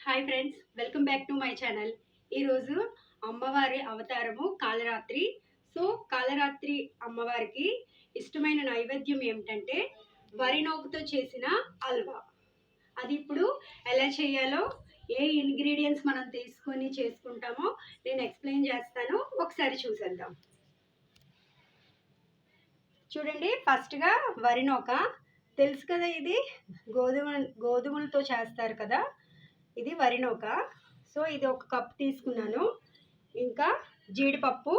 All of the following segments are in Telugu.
Hi friends, welcome back to my channel. ఈరోజు అమ్మవారి అవతారము కాలరాత్రి. సో కాలరాత్రి అమ్మవారికి ఇష్టమైన నైవేద్యం ఏమిటంటే వరి నూకతో చేసిన హల్వా. అది ఇప్పుడు ఎలా చేయాలో, ఏ ఇంగ్రీడియంట్స్ మనం తీసుకొని చేసుకుంటామో నేను ఎక్స్ప్లెయిన్ చేస్తాను. ఒకసారి చూసేద్దాం. చూడండి, ఫస్ట్గా వరి నూక తెలుసు కదా, ఇది గోధుమలతో చేస్తారు కదా, ఇది వరి నూక. సో ఇది ఒక కప్ తీసుకున్నాను. ఇంకా జీడిపప్పు,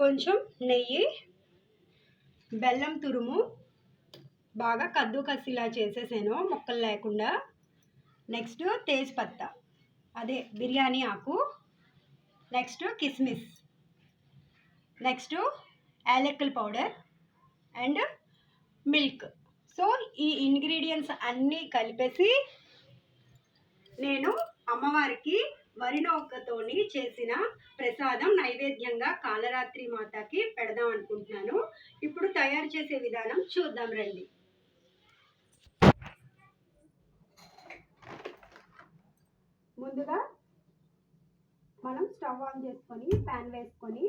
కొంచెం నెయ్యి, బెల్లం తురుము బాగా కద్దుకసిలా చేసేసాను ముక్కలు లేకుండా. నెక్స్ట్ తేజ్పత్తా, అదే బిర్యానీ ఆకు. నెక్స్ట్ కిస్మిస్, నెక్స్ట్ యాలక్కల పౌడర్ అండ్ మిల్క్. సో ఈ ఇంగ్రీడియంట్స్ అన్నీ కలిపేసి నేను అమ్మవారికి వరి నూకతోని చేసిన ప్రసాదం నైవేద్యంగా కాలరాత్రి మాతకి పెడదాం అనుకుంటున్నాను. ఇప్పుడు తయారు చేసే విధానం చూద్దాం రండి. ముందుగా మనం స్టవ్ ఆన్ చేసుకొని ప్యాన్ వేసుకొని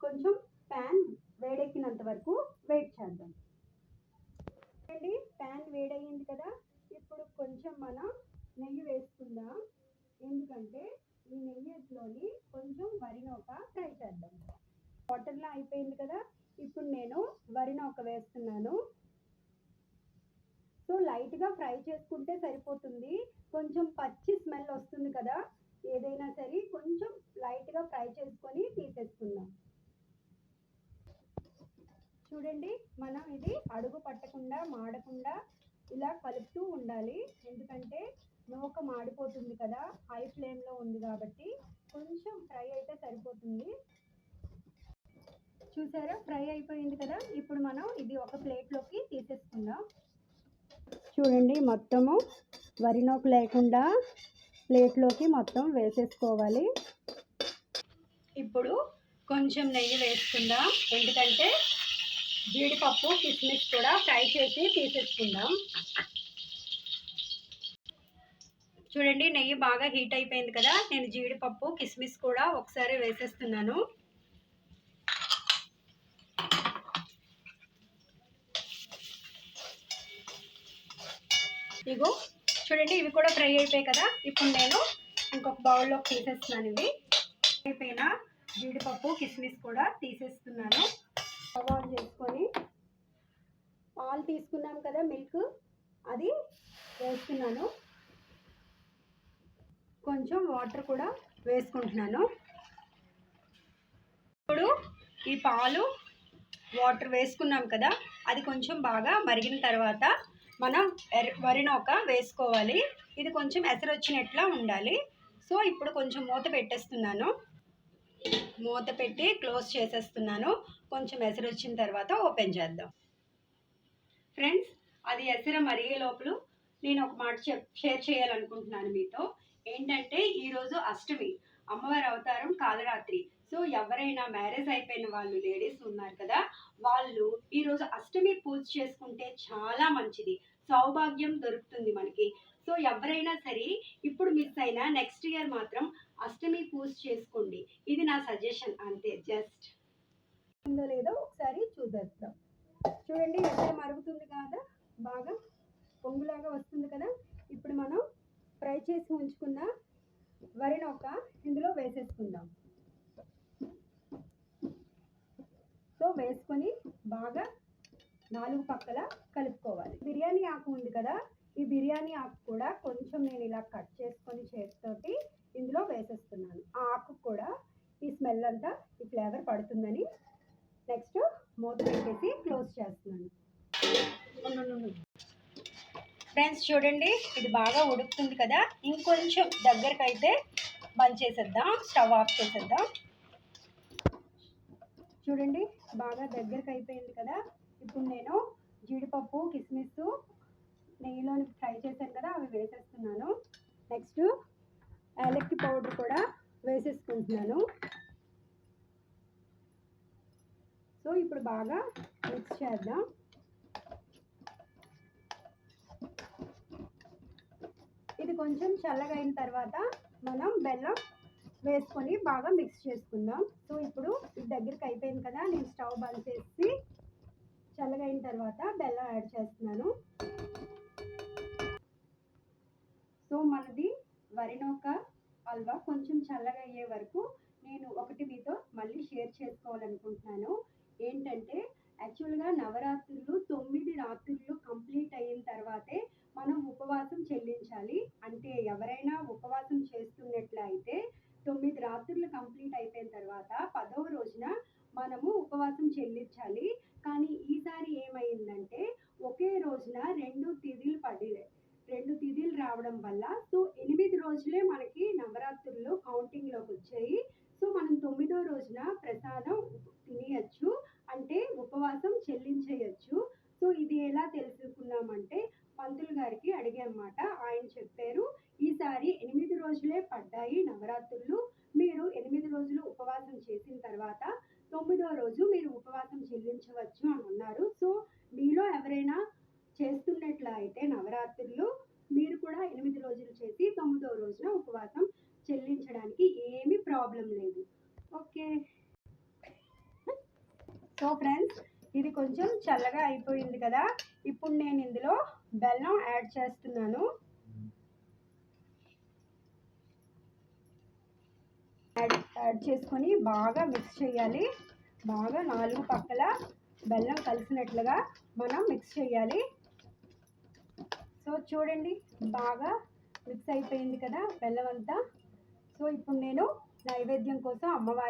కొంచెం ప్యాన్ వేడెక్కినంత వరకు వెయిట్ చేద్దాం. ప్యాన్ వేడయింది కదా, ఇప్పుడు కొంచెం మనం నెయ్యి వేసుకుందాం. ఎందుకంటే ఈ నెయ్యిలోని కొంచెం వరి నూక ఫ్రై చేద్దాం. వాటర్లో అయిపోయింది కదా, ఇప్పుడు నేను వరి నూక వేస్తున్నాను. సో లైట్గా ఫ్రై చేసుకుంటే సరిపోతుంది. కొంచెం పచ్చి స్మెల్ వస్తుంది కదా, ఏదైనా సరే కొంచెం లైట్గా ఫ్రై చేసుకొని తీసేసుకుందాం. చూడండి, మనం ఇది అడుగు పట్టకుండా మాడకుండా ఇలా కలుపుతూ ఉండాలి. ఎందుకంటే నూక మాడిపోతుంది కదా, హై ఫ్లేమ్లో ఉంది కాబట్టి కొంచెం ఫ్రై అయితే సరిపోతుంది. చూసారా, ఫ్రై అయిపోయింది కదా, ఇప్పుడు మనం ఇది ఒక ప్లేట్లోకి తీసేసుకుందాం. చూడండి, మొత్తము వరి నూక లేకుండా ప్లేట్లోకి మొత్తం వేసేసుకోవాలి. ఇప్పుడు కొంచెం నెయ్యి వేసుకుందాం, ఎందుకంటే జీడిపప్పు కిస్మిస్ కూడా ఫ్రై చేసి తీసేసుకుందాం. చూడండి, నెయ్యి బాగా హీట్ అయిపోయింది కదా, నేను జీడిపప్పు కిస్మిస్ కూడా ఒకసారి వేసేస్తున్నాను. ఇగో చూడండి, ఇవి కూడా ఫ్రై అయిపోయాయి కదా, ఇప్పుడు నేను ఇంకొక బౌల్లోకి తీసేస్తున్నాను. ఇవి అయిపోయిన జీడిపప్పు కిస్మిస్ కూడా తీసేస్తున్నాను. స్టవ్ ఆన్ చేసుకొని పాలు తీసుకున్నాం కదా, మిల్క్ అది వేస్తున్నాను. కొంచెం వాటర్ కూడా వేసుకుంటున్నాను. ఇప్పుడు ఈ పాలు వాటర్ వేసుకున్నాం కదా, అది కొంచెం బాగా మరిగిన తర్వాత మనం వరి నూక వేసుకోవాలి. ఇది కొంచెం ఎసరు వచ్చినట్లా ఉండాలి. సో ఇప్పుడు కొంచెం మూత పెట్టేస్తున్నాను. మూత పెట్టి క్లోజ్ చేసేస్తున్నాను. కొంచెం ఎసరు వచ్చిన తర్వాత ఓపెన్ చేద్దాం. ఫ్రెండ్స్, అది ఎసరు మరిగే లోపల నేను ఒక మాట షేర్ చేయాలనుకుంటున్నాను మీతో. ఏంటంటే ఈరోజు అష్టమి, అమ్మవారి అవతారం కాలరాత్రి. సో ఎవరైనా మ్యారేజ్ అయిపోయిన వాళ్ళు లేడీస్ ఉన్నారు కదా, వాళ్ళు ఈరోజు అష్టమి పూజ చేసుకుంటే చాలా మంచిది, సౌభాగ్యం దొరుకుతుంది మనకి. సో ఎవరైనా సరే ఇప్పుడు మిస్ అయినా నెక్స్ట్ ఇయర్ మాత్రం అష్టమి పూజ చేసుకోండి. ఇది నా సజెషన్ అంతే. జస్ట్ ఉందో లేదో ఒకసారి చూద్దాం. చూడండి, ఎక్కడ మరుగుతుంది కదా, బాగా పొంగులాగా వస్తుంది కదా. ఇప్పుడు మనం ఫ్రై చేసి ఉంచుకున్న వరి నూక ఇందులో వేసేసుకుందాం. సో వేసుకొని బాగా నాలుగు పక్కల కలుపుకోవాలి. బిర్యానీ ఆకు ఉంది కదా, ఈ బిర్యానీ ఆకు కూడా కొంచెం నేను ఇలా కట్ చేసుకొని చేతితోటి ఇందులో వేసేస్తున్నాను. ఆ ఆకు కూడా ఈ స్మెల్ అంతా, ఈ ఫ్లేవర్ పడుతుందని నెక్స్ట్ మూత పెట్టేసి క్లోజ్ చేస్తున్నాను. ఫ్రెండ్స్ చూడండి, ఇది బాగా ఉడుకుతుంది కదా, ఇంకొంచెం దగ్గరకు అయితే బంద్ చేసేద్దాం, స్టవ్ ఆఫ్ చేసేద్దాం. చూడండి, బాగా దగ్గరకు అయిపోయింది కదా, ఇప్పుడు నేను జీడిపప్పు కిస్మిస్ నెయ్యిలోని ఫ్రై చేశాను కదా, అవి వేసేస్తున్నాను. నెక్స్ట్ యాలక్కి పౌడర్ కూడా వేసేసుకుంటున్నాను. సో ఇప్పుడు బాగా మిక్స్ చేద్దాం. ఇది కొంచెం చల్లగా అయిన తర్వాత మనం బెల్లం వేసుకొని బాగా మిక్స్ చేసుకుందాం. సో ఇప్పుడు ఇది దగ్గరికి అయిపోయింది కదా, నేను స్టవ్ బంద్ చేసి చల్లగా అయిన తర్వాత బెల్లం యాడ్ చేస్తున్నాను. సో మనది వరినొక హల్వా కొంచెం చల్లగా అయ్యే వరకు నేను ఒకటి మీతో మళ్ళీ షేర్ చేసుకోవాలనుకుంటున్నాను. ఏంటంటే యాక్చువల్గా నవరాత్రులు 9 రాత్రులు కంప్లీట్ అయిన తర్వాతే మనం ఉపవాసం చెల్లించాలి. అంటే ఎవరైనా ఉపవాసం చేస్తున్నట్లయితే 9 రాత్రులు కంప్లీట్ అయిపోయిన తర్వాత 10వ రోజున మనము ఉపవాసం చెల్లించాలి. కానీ ఈసారి ఏమైందంటే ఒకే రోజున 2 తిథులు రావడం వల్ల సో 8 రోజులే మనకి నవరాత్రుల్లో కౌంటింగ్లోకి వచ్చాయి. సో మనం 9వ రోజున ప్రసాదం తినేయచ్చు, అంటే ఉపవాసం చెల్లించేయచ్చు. సో ఇది ఎలా తెలుసుకున్నామంటే పంతులు గారికి అడిగామాట. ఆయన చెప్పారు, ఈసారి 8 రోజులే పడ్డాయి నవరాత్రులు, మీరు 8 రోజులు ఉపవాసం చేసిన తర్వాత 9వ రోజు మీరు ఉపవాసం చెల్లించవచ్చు అని అన్నారు. సో మీలో ఎవరైనా చేస్తున్నట్లయితే నవరాత్రులు మీరు కూడా 8 రోజులు చేసి 9వ రోజున ఉపవాసం చెల్లించడానికి ఏమీ ప్రాబ్లం లేదు. ఓకే. సో ఫ్రెండ్స్, ఇది కొంచెం చల్లగా అయిపోయింది కదా, ఇప్పుడు నేను ఇందులో బెల్లం యాడ్ చేస్తున్నాను. యాడ్ చేసుకొని బాగా మిక్స్ చేయాలి. బాగా 4 పక్కల బెల్లం కలిసినట్లుగా మనం మిక్స్ చేయాలి. సో చూడండి, బాగా మిక్స్ అయిపోయింది కదా బెల్లం అంతా. సో ఇప్పుడు నేను నైవేద్యం కోసం అమ్మవారి